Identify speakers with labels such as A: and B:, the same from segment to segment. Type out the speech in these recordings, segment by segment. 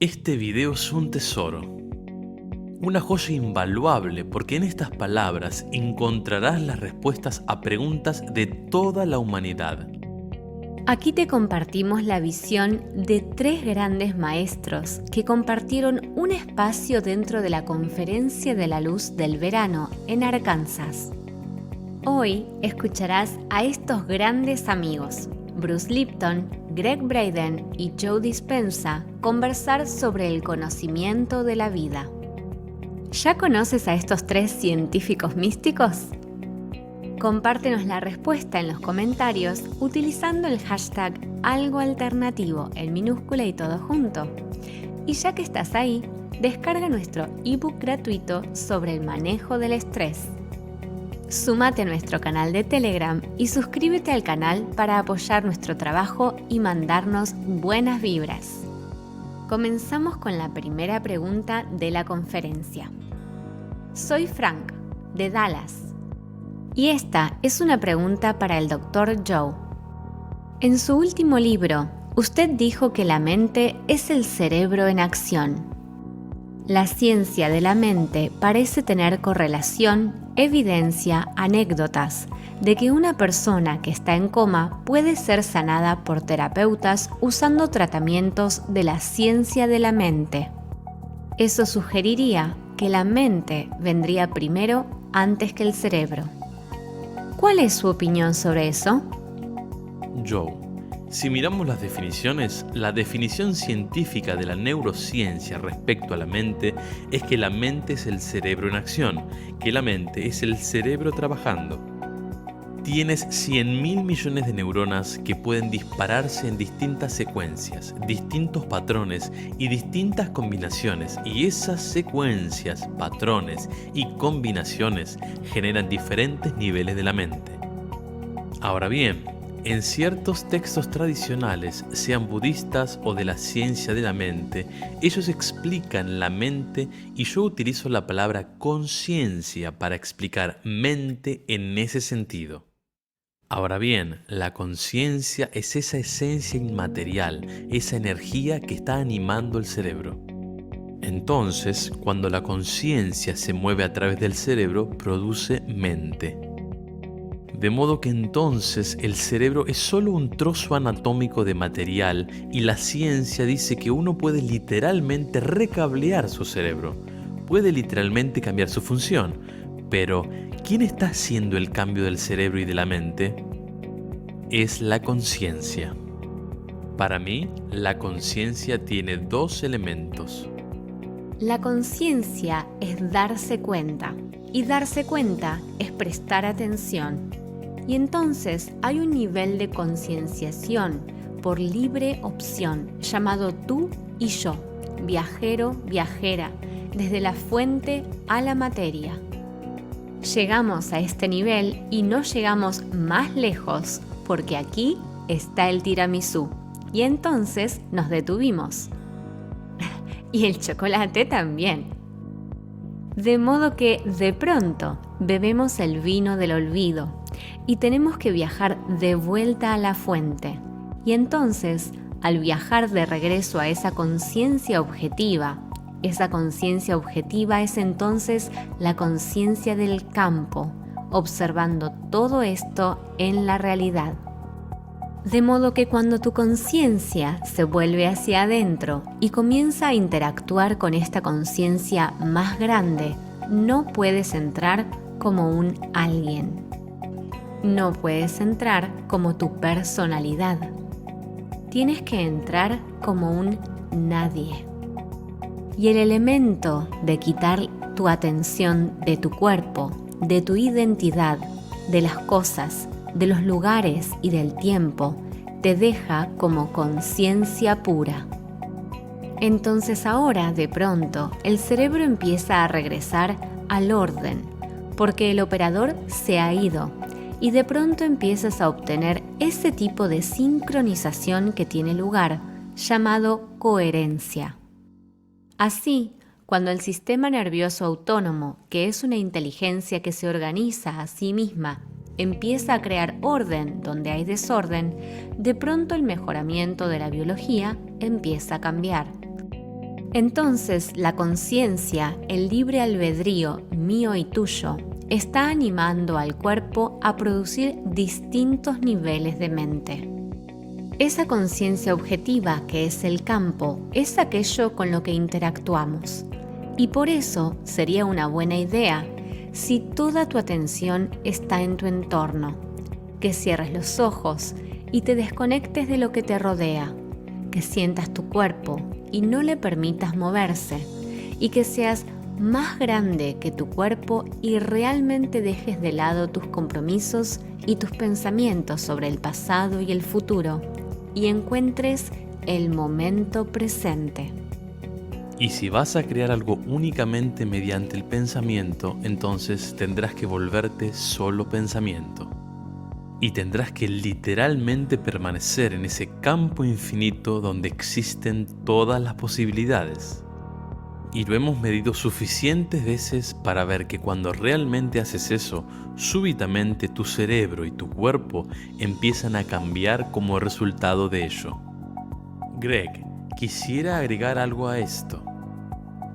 A: Este video es un tesoro, una joya invaluable porque en estas palabras encontrarás las respuestas a preguntas de toda la humanidad.
B: Aquí te compartimos la visión de tres grandes maestros que compartieron un espacio dentro de la Conferencia de la Luz del Verano en Arkansas. Hoy escucharás a estos grandes amigos, Bruce Lipton, Gregg Braden y Joe Dispenza, conversar sobre el conocimiento de la vida. ¿Ya conoces a estos tres científicos místicos? Compártenos la respuesta en los comentarios utilizando el hashtag algoalternativo en minúscula y todo junto. Y ya que estás ahí, descarga nuestro ebook gratuito sobre el manejo del estrés. Súmate a nuestro canal de Telegram y suscríbete al canal para apoyar nuestro trabajo y mandarnos buenas vibras. Comenzamos con la primera pregunta de la conferencia. Soy Frank, de Dallas. Y esta es una pregunta para el Dr. Joe. En su último libro, usted dijo que la mente es el cerebro en acción. La ciencia de la mente parece tener correlación, evidencia, anécdotas de que una persona que está en coma puede ser sanada por terapeutas usando tratamientos de la ciencia de la mente. Eso sugeriría que la mente vendría primero antes que el cerebro. ¿Cuál es su opinión sobre eso?
A: Joe, si miramos las definiciones, la definición científica de la neurociencia respecto a la mente es que la mente es el cerebro en acción, que la mente es el cerebro trabajando. Tienes 100.000 millones de neuronas que pueden dispararse en distintas secuencias, distintos patrones y distintas combinaciones, y esas secuencias, patrones y combinaciones generan diferentes niveles de la mente. Ahora bien, en ciertos textos tradicionales, sean budistas o de la ciencia de la mente, ellos explican la mente y yo utilizo la palabra conciencia para explicar mente en ese sentido. Ahora bien, la conciencia es esa esencia inmaterial, esa energía que está animando el cerebro. Entonces, cuando la conciencia se mueve a través del cerebro, produce mente. De modo que entonces el cerebro es solo un trozo anatómico de material y la ciencia dice que uno puede literalmente recablear su cerebro, puede literalmente cambiar su función, pero ¿quién está haciendo el cambio del cerebro y de la mente? Es la conciencia. Para mí, la conciencia tiene dos elementos.
B: La conciencia es darse cuenta, y darse cuenta es prestar atención. Y entonces hay un nivel de concienciación por libre opción llamado tú y yo, viajero, viajera, desde la fuente a la materia. Llegamos a este nivel y no llegamos más lejos porque aquí está el tiramisú y entonces nos detuvimos. Y el chocolate también. De modo que de pronto bebemos el vino del olvido y tenemos que viajar de vuelta a la fuente. Y entonces, al viajar de regreso a esa conciencia objetiva es entonces la conciencia del campo, observando todo esto en la realidad. De modo que cuando tu conciencia se vuelve hacia adentro y comienza a interactuar con esta conciencia más grande, no puedes entrar como un alguien. No puedes entrar como tu personalidad. Tienes que entrar como un nadie. Y el elemento de quitar tu atención de tu cuerpo, de tu identidad, de las cosas, de los lugares y del tiempo, te deja como conciencia pura. Entonces ahora, de pronto, el cerebro empieza a regresar al orden, porque el operador se ha ido, y de pronto empiezas a obtener ese tipo de sincronización que tiene lugar, llamado coherencia. Así, cuando el sistema nervioso autónomo, que es una inteligencia que se organiza a sí misma, empieza a crear orden donde hay desorden, de pronto el mejoramiento de la biología empieza a cambiar. Entonces, la conciencia, el libre albedrío mío y tuyo, está animando al cuerpo a producir distintos niveles de mente. Esa conciencia objetiva que es el campo es aquello con lo que interactuamos. Y por eso sería una buena idea si toda tu atención está en tu entorno, que cierres los ojos y te desconectes de lo que te rodea, que sientas tu cuerpo y no le permitas moverse, y que seas más grande que tu cuerpo y realmente dejes de lado tus compromisos y tus pensamientos sobre el pasado y el futuro, y encuentres el momento presente.
A: Y si vas a crear algo únicamente mediante el pensamiento, entonces tendrás que volverte solo pensamiento. Y tendrás que literalmente permanecer en ese campo infinito donde existen todas las posibilidades. Y lo hemos medido suficientes veces para ver que cuando realmente haces eso, súbitamente tu cerebro y tu cuerpo empiezan a cambiar como resultado de ello. Greg, quisiera agregar algo a esto.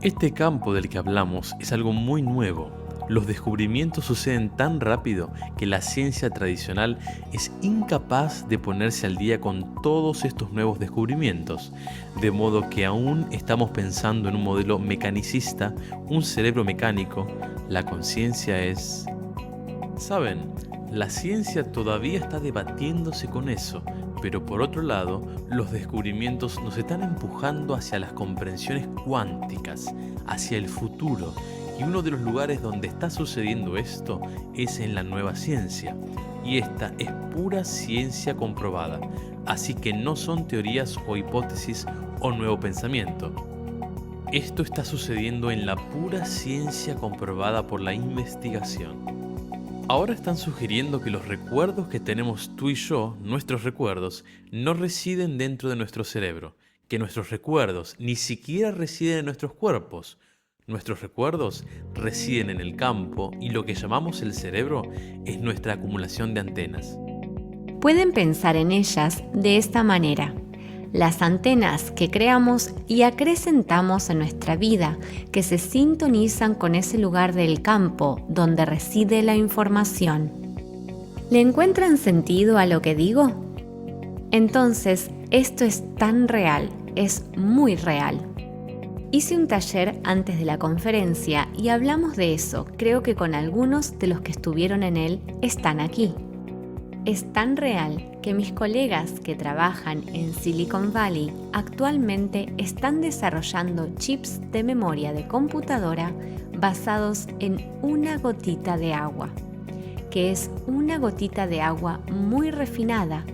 A: Este campo del que hablamos es algo muy nuevo. Los descubrimientos suceden tan rápido que la ciencia tradicional es incapaz de ponerse al día con todos estos nuevos descubrimientos, de modo que aún estamos pensando en un modelo mecanicista, un cerebro mecánico. La conciencia es... ¿Saben? La ciencia todavía está debatiéndose con eso, pero por otro lado, los descubrimientos nos están empujando hacia las comprensiones cuánticas, hacia el futuro. Y uno de los lugares donde está sucediendo esto es en la nueva ciencia. Y esta es pura ciencia comprobada. Así que no son teorías o hipótesis o nuevo pensamiento. Esto está sucediendo en la pura ciencia comprobada por la investigación. Ahora están sugiriendo que los recuerdos que tenemos tú y yo, nuestros recuerdos, no residen dentro de nuestro cerebro. Que nuestros recuerdos ni siquiera residen en nuestros cuerpos. Nuestros recuerdos residen en el campo y lo que llamamos el cerebro es nuestra acumulación de antenas.
B: Pueden pensar en ellas de esta manera: las antenas que creamos y acrecentamos en nuestra vida, que se sintonizan con ese lugar del campo donde reside la información. ¿Le encuentran sentido a lo que digo? Entonces, esto es tan real, es muy real. Hice un taller antes de la conferencia y hablamos de eso. Creo que con algunos de los que estuvieron en él están aquí. Es tan real que mis colegas que trabajan en Silicon Valley actualmente están desarrollando chips de memoria de computadora basados en una gotita de agua, que es una gotita de agua muy refinada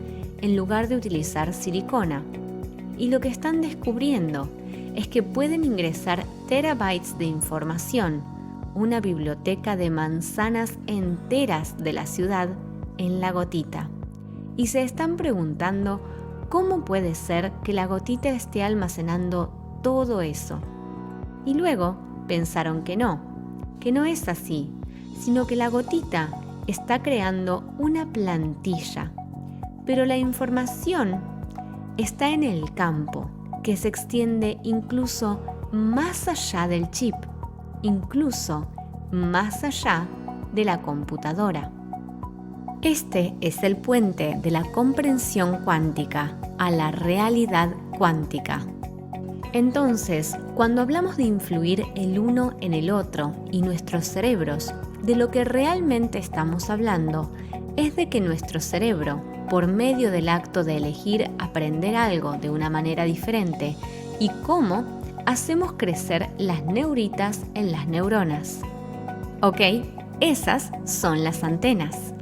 B: en lugar de utilizar silicona. Y lo que están descubriendo es que pueden ingresar terabytes de información, una biblioteca de manzanas enteras de la ciudad, en la gotita. Y se están preguntando cómo puede ser que la gotita esté almacenando todo eso. Y luego pensaron que no es así, sino que la gotita está creando una plantilla. Pero la información está en el campo, que se extiende incluso más allá del chip, incluso más allá de la computadora. Este es el puente de la comprensión cuántica a la realidad cuántica. Entonces, cuando hablamos de influir el uno en el otro y nuestros cerebros, de lo que realmente estamos hablando es de que nuestro cerebro, por medio del acto de elegir aprender algo de una manera diferente y cómo hacemos crecer las neuritas en las neuronas. ¿Ok? Esas son las antenas.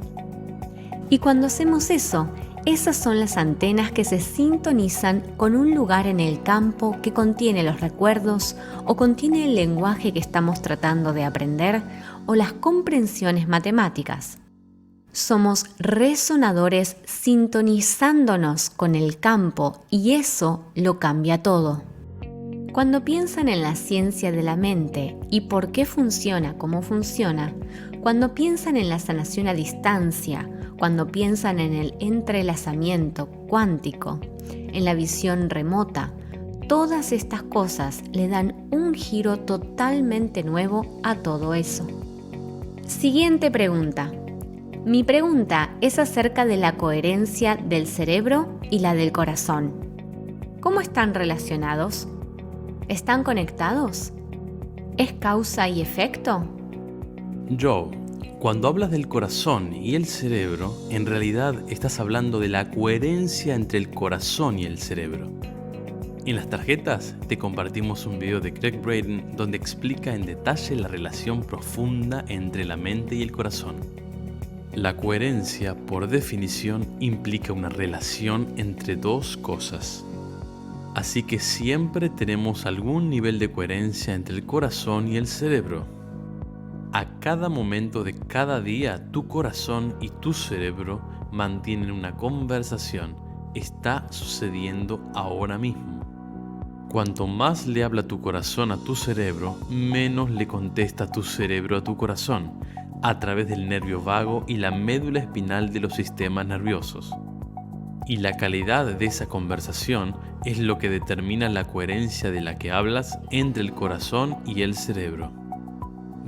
B: Y cuando hacemos eso, esas son las antenas que se sintonizan con un lugar en el campo que contiene los recuerdos o contiene el lenguaje que estamos tratando de aprender o las comprensiones matemáticas. Somos resonadores sintonizándonos con el campo y eso lo cambia todo. Cuando piensan en la ciencia de la mente y por qué funciona como funciona, cuando piensan en la sanación a distancia, cuando piensan en el entrelazamiento cuántico, en la visión remota, todas estas cosas le dan un giro totalmente nuevo a todo eso. Siguiente pregunta. Mi pregunta es acerca de la coherencia del cerebro y la del corazón. ¿Cómo están relacionados? ¿Están conectados? ¿Es causa y efecto?
A: Joe, cuando hablas del corazón y el cerebro, en realidad estás hablando de la coherencia entre el corazón y el cerebro. En las tarjetas te compartimos un video de Gregg Braden donde explica en detalle la relación profunda entre la mente y el corazón. La coherencia, por definición, implica una relación entre dos cosas. Así que siempre tenemos algún nivel de coherencia entre el corazón y el cerebro. A cada momento de cada día, tu corazón y tu cerebro mantienen una conversación. Está sucediendo ahora mismo. Cuanto más le habla tu corazón a tu cerebro, menos le contesta tu cerebro a tu corazón, a través del nervio vago y la médula espinal de los sistemas nerviosos. Y la calidad de esa conversación es lo que determina la coherencia de la que hablas entre el corazón y el cerebro.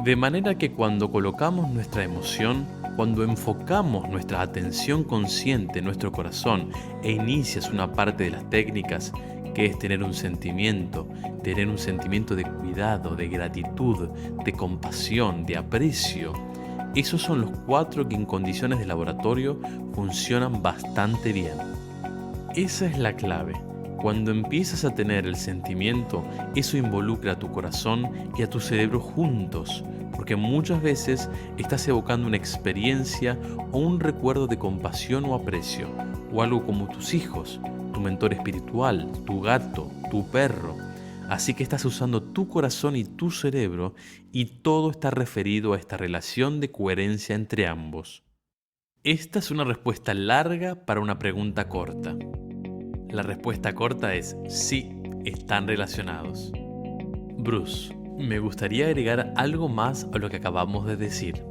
A: De manera que cuando colocamos nuestra emoción, cuando enfocamos nuestra atención consciente en nuestro corazón e inicias una parte de las técnicas, que es tener un sentimiento de cuidado, de gratitud, de compasión, de aprecio, esos son los 4 que en condiciones de laboratorio funcionan bastante bien. Esa es la clave. Cuando empiezas a tener el sentimiento, eso involucra a tu corazón y a tu cerebro juntos, porque muchas veces estás evocando una experiencia o un recuerdo de compasión o aprecio, o algo como tus hijos, tu mentor espiritual, tu gato, tu perro. Así que estás usando tu corazón y tu cerebro y todo está referido a esta relación de coherencia entre ambos. Esta es una respuesta larga para una pregunta corta. La respuesta corta es sí, están relacionados. Bruce, me gustaría agregar algo más a lo que acabamos de decir.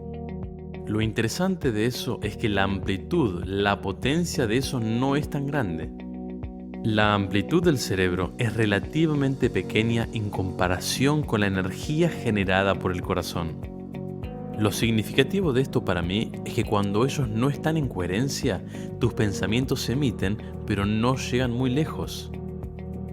A: Lo interesante de eso es que la amplitud, la potencia de eso no es tan grande. La amplitud del cerebro es relativamente pequeña en comparación con la energía generada por el corazón. Lo significativo de esto para mí es que cuando ellos no están en coherencia, tus pensamientos se emiten, pero no llegan muy lejos.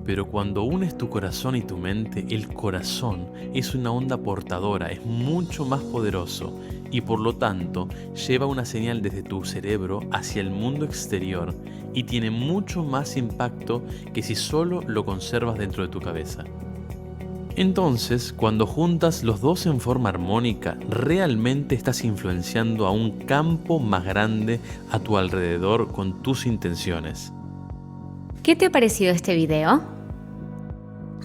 A: Pero cuando unes tu corazón y tu mente, el corazón es una onda portadora, es mucho más poderoso y por lo tanto lleva una señal desde tu cerebro hacia el mundo exterior y tiene mucho más impacto que si solo lo conservas dentro de tu cabeza. Entonces, cuando juntas los dos en forma armónica, realmente estás influenciando a un campo más grande a tu alrededor con tus intenciones.
B: ¿Qué te ha parecido este video?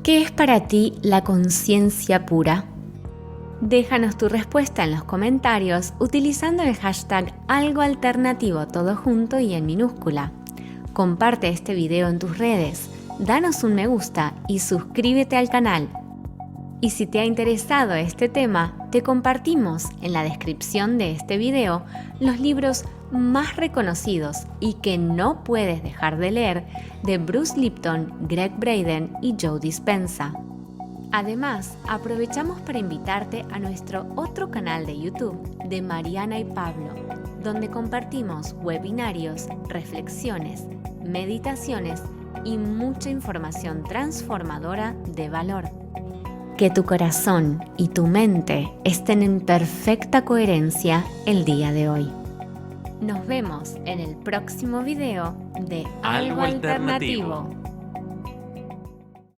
B: ¿Qué es para ti la conciencia pura? Déjanos tu respuesta en los comentarios utilizando el hashtag algoalternativo todo junto y en minúscula. Comparte este video en tus redes, danos un me gusta y suscríbete al canal. Y si te ha interesado este tema, te compartimos en la descripción de este video los libros más reconocidos y que no puedes dejar de leer de Bruce Lipton, Gregg Braden y Joe Dispenza. Además, aprovechamos para invitarte a nuestro otro canal de YouTube de Mariana y Pablo, donde compartimos webinarios, reflexiones, meditaciones y mucha información transformadora de valor. Que tu corazón y tu mente estén en perfecta coherencia el día de hoy. Nos vemos en el próximo video de Algo Alternativo.